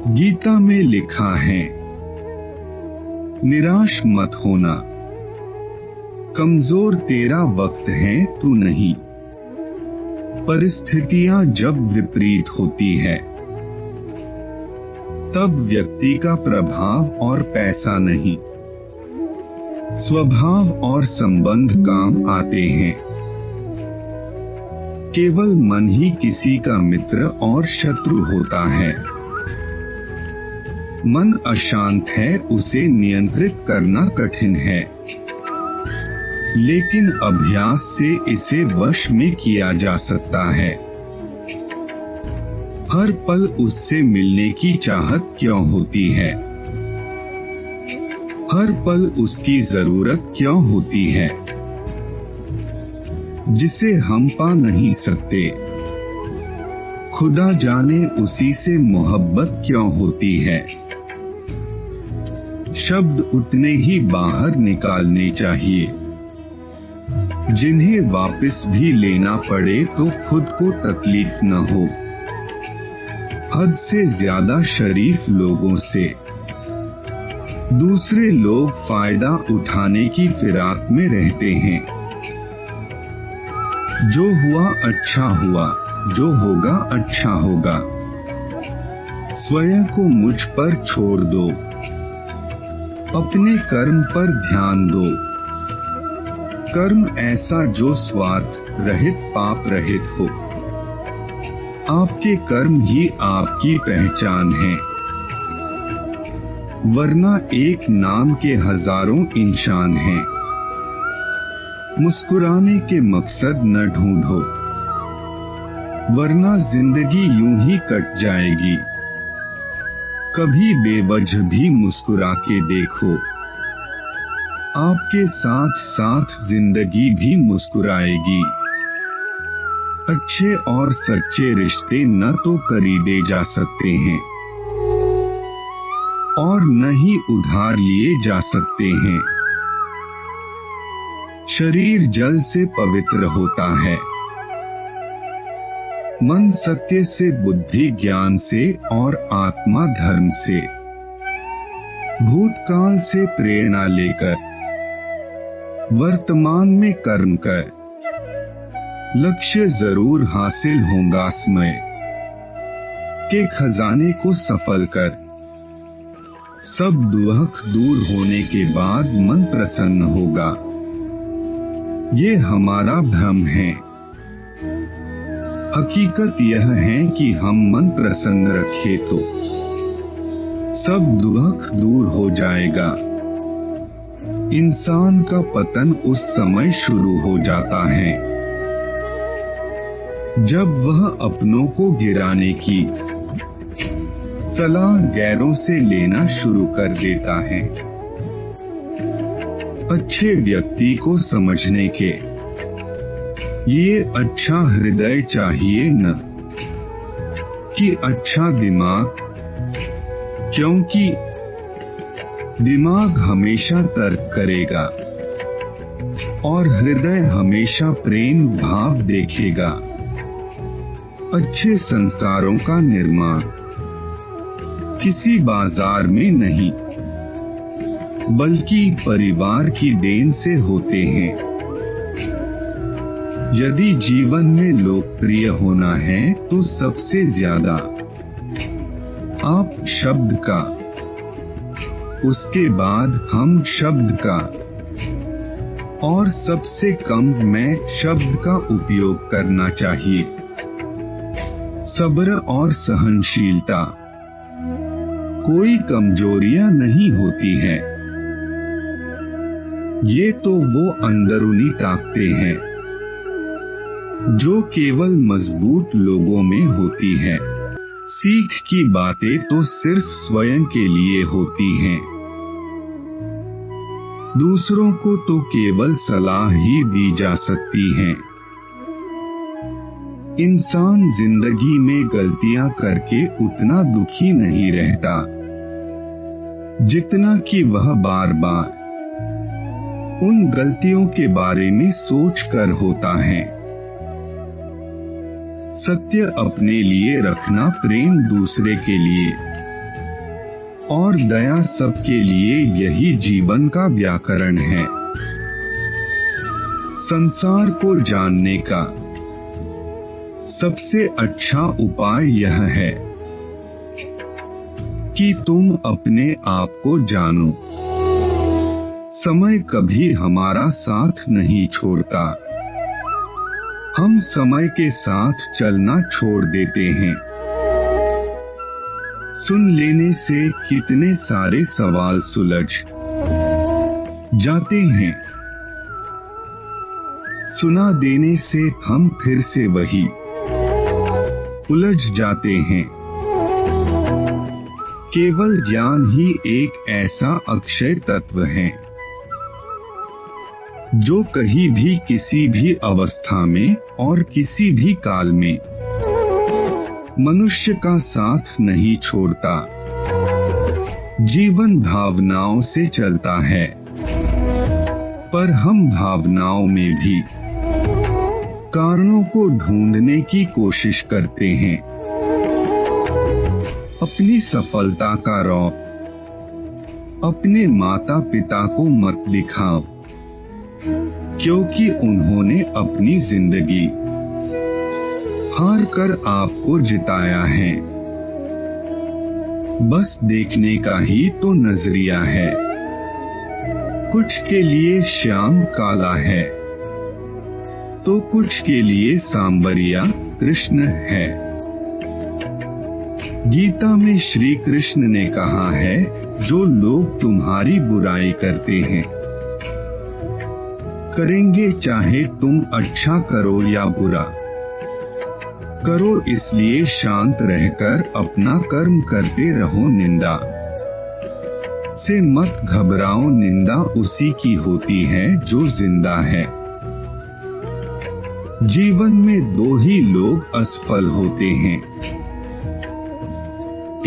गीता में लिखा है, निराश मत होना, कमजोर तेरा वक्त है तू नहीं। परिस्थितियां जब विपरीत होती है तब व्यक्ति का प्रभाव और पैसा नहीं, स्वभाव और संबंध काम आते हैं। केवल मन ही किसी का मित्र और शत्रु होता है। मन अशांत है, उसे नियंत्रित करना कठिन है, लेकिन अभ्यास से इसे वश में किया जा सकता है। हर पल उससे मिलने की चाहत क्यों होती है? हर पल उसकी जरूरत क्यों होती है, जिसे हम पा नहीं सकते? खुदा जाने उसी से मोहब्बत क्यों होती है। शब्द उतने ही बाहर निकालने चाहिए जिन्हें वापस भी लेना पड़े तो खुद को तकलीफ न हो। हद से ज्यादा शरीफ लोगों से दूसरे लोग फायदा उठाने की फिराक में रहते हैं। जो हुआ अच्छा हुआ, जो होगा अच्छा होगा। स्वयं को मुझ पर छोड़ दो, अपने कर्म पर ध्यान दो। कर्म ऐसा जो स्वार्थ रहित पाप रहित हो। आपके कर्म ही आपकी पहचान है, वरना एक नाम के हजारों इंसान हैं। मुस्कुराने के मकसद न ढूंढो, वरना जिंदगी यूं ही कट जाएगी। कभी बेवजह भी मुस्कुरा के देखो, आपके साथ साथ जिंदगी भी मुस्कुराएगी। अच्छे और सच्चे रिश्ते न तो खरीदे जा सकते हैं और न ही उधार लिए जा सकते हैं। शरीर जल से पवित्र होता है, मन सत्य से, बुद्धि ज्ञान से और आत्मा धर्म से। भूतकाल से प्रेरणा लेकर वर्तमान में कर्म कर, लक्ष्य जरूर हासिल होगा। समय के खजाने को सफल कर। सब दुख दूर होने के बाद मन प्रसन्न होगा। ये हमारा भ्रम है। हकीकत यह है कि हम मन प्रसन्न रखें तो सब दुख दूर हो जाएगा। इंसान का पतन उस समय शुरू हो जाता है जब वह अपनों को गिराने की सलाह गैरों से लेना शुरू कर देता है। अच्छे व्यक्ति को समझने के ये अच्छा हृदय चाहिए, न कि अच्छा दिमाग, क्योंकि दिमाग हमेशा तर्क करेगा और हृदय हमेशा प्रेम भाव देखेगा। अच्छे संस्कारों का निर्माण किसी बाजार में नहीं, बल्कि परिवार की देन से होते हैं। यदि जीवन में लोकप्रिय होना है तो सबसे ज्यादा आप शब्द का, उसके बाद हम शब्द का और सबसे कम मैं शब्द का उपयोग करना चाहिए। सब्र और सहनशीलता कोई कमजोरियां नहीं होती है, ये तो वो अंदरूनी ताकतें हैं जो केवल मजबूत लोगों में होती है। सीख की बातें तो सिर्फ स्वयं के लिए होती हैं, दूसरों को तो केवल सलाह ही दी जा सकती है। इंसान जिंदगी में गलतियां करके उतना दुखी नहीं रहता जितना कि वह बार बार उन गलतियों के बारे में सोचकर होता है। सत्य अपने लिए रखना, प्रेम दूसरे के लिए, और दया सबके लिए यही जीवन का व्याकरण है। संसार को जानने का सबसे अच्छा उपाय यह है कि तुम अपने आप को जानो। समय कभी हमारा साथ नहीं छोड़ता, हम समय के साथ चलना छोड़ देते हैं। सुन लेने से कितने सारे सवाल सुलझ जाते हैं। सुना देने से हम फिर से वही उलझ जाते हैं। केवल ज्ञान ही एक ऐसा अक्षय तत्व है जो कहीं भी किसी भी अवस्था में और किसी भी काल में मनुष्य का साथ नहीं छोड़ता। जीवन भावनाओं से चलता है, पर हम भावनाओं में भी कारणों को ढूंढने की कोशिश करते हैं। अपनी सफलता का रौब अपने माता पिता को मत दिखाओ, क्योंकि उन्होंने अपनी जिंदगी हार कर आपको जिताया है। बस देखने का ही तो नजरिया है। कुछ के लिए श्याम काला है तो कुछ के लिए सांवरिया कृष्ण है। गीता में श्री कृष्ण ने कहा है, जो लोग तुम्हारी बुराई करते हैं करेंगे, चाहे तुम अच्छा करो या बुरा करो, इसलिए शांत रहकर अपना कर्म करते रहो। निंदा से मत घबराओ, निंदा उसी की होती है जो जिंदा है। जीवन में दो ही लोग असफल होते हैं,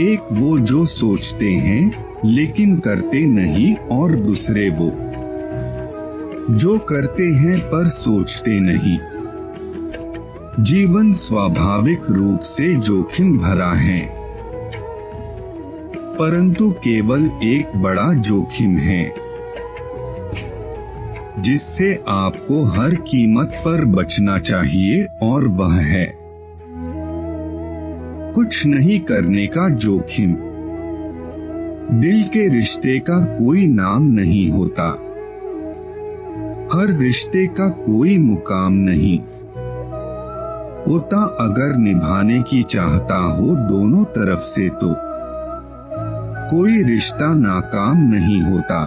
एक वो जो सोचते हैं लेकिन करते नहीं, और दूसरे वो जो करते हैं पर सोचते नहीं। जीवन स्वाभाविक रूप से जोखिम भरा है, परंतु केवल एक बड़ा जोखिम है जिससे आपको हर कीमत पर बचना चाहिए, और वह है कुछ नहीं करने का जोखिम। दिल के रिश्ते का कोई नाम नहीं होता, हर रिश्ते का कोई मुकाम नहीं होता। अगर निभाने की चाहता हो दोनों तरफ से तो कोई रिश्ता नाकाम नहीं होता।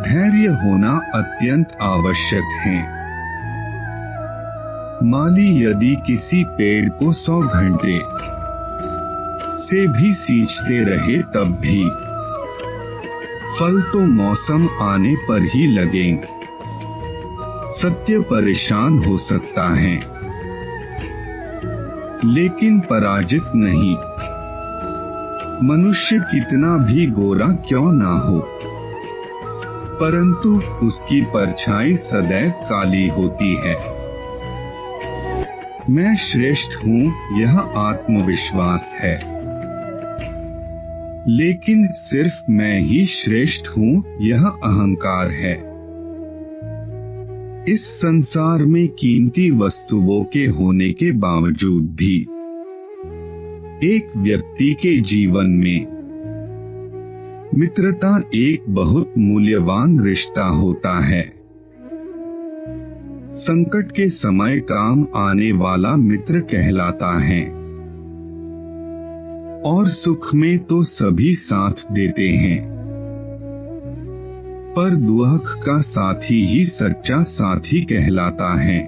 धैर्य होना अत्यंत आवश्यक है। माली यदि किसी पेड़ को 100 घंटे से भी सींचते रहे तब भी फल तो मौसम आने पर ही लगेंगे। सत्य परेशान हो सकता है लेकिन पराजित नहीं। मनुष्य कितना भी गोरा क्यों ना हो, परंतु उसकी परछाई सदैव काली होती है। मैं श्रेष्ठ हूँ यह आत्मविश्वास है, लेकिन सिर्फ मैं ही श्रेष्ठ हूँ यह अहंकार है। इस संसार में कीमती वस्तुओं के होने के बावजूद भी एक व्यक्ति के जीवन में मित्रता एक बहुत मूल्यवान रिश्ता होता है। संकट के समय काम आने वाला मित्र कहलाता है, और सुख में तो सभी साथ देते हैं, पर दुख का साथी ही सच्चा साथी कहलाता है।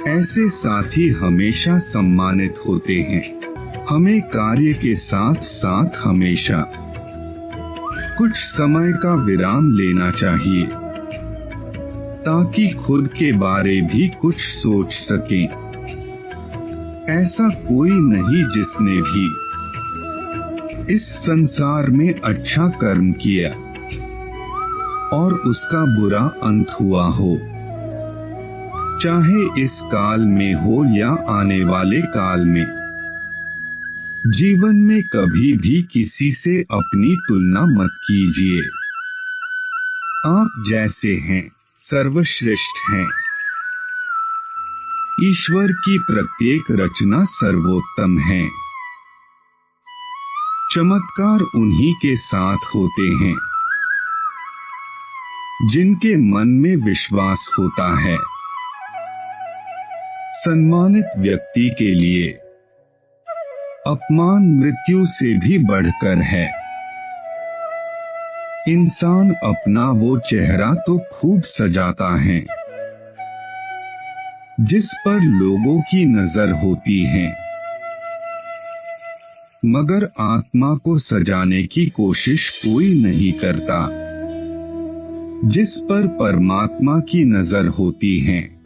ऐसे साथी हमेशा सम्मानित होते हैं। हमें कार्य के साथ साथ हमेशा कुछ समय का विराम लेना चाहिए, ताकि खुद के बारे भी कुछ सोच सकें। ऐसा कोई नहीं जिसने भी इस संसार में अच्छा कर्म किया और उसका बुरा अंत हुआ हो, चाहे इस काल में हो या आने वाले काल में। जीवन में कभी भी किसी से अपनी तुलना मत कीजिए। आप जैसे हैं सर्वश्रेष्ठ हैं। ईश्वर की प्रत्येक रचना सर्वोत्तम है। चमत्कार उन्हीं के साथ होते हैं जिनके मन में विश्वास होता है। सम्मानित व्यक्ति के लिए अपमान मृत्यु से भी बढ़कर है। इंसान अपना वो चेहरा तो खूब सजाता है जिस पर लोगों की नजर होती है, मगर आत्मा को सजाने की कोशिश कोई नहीं करता जिस पर परमात्मा की नजर होती है।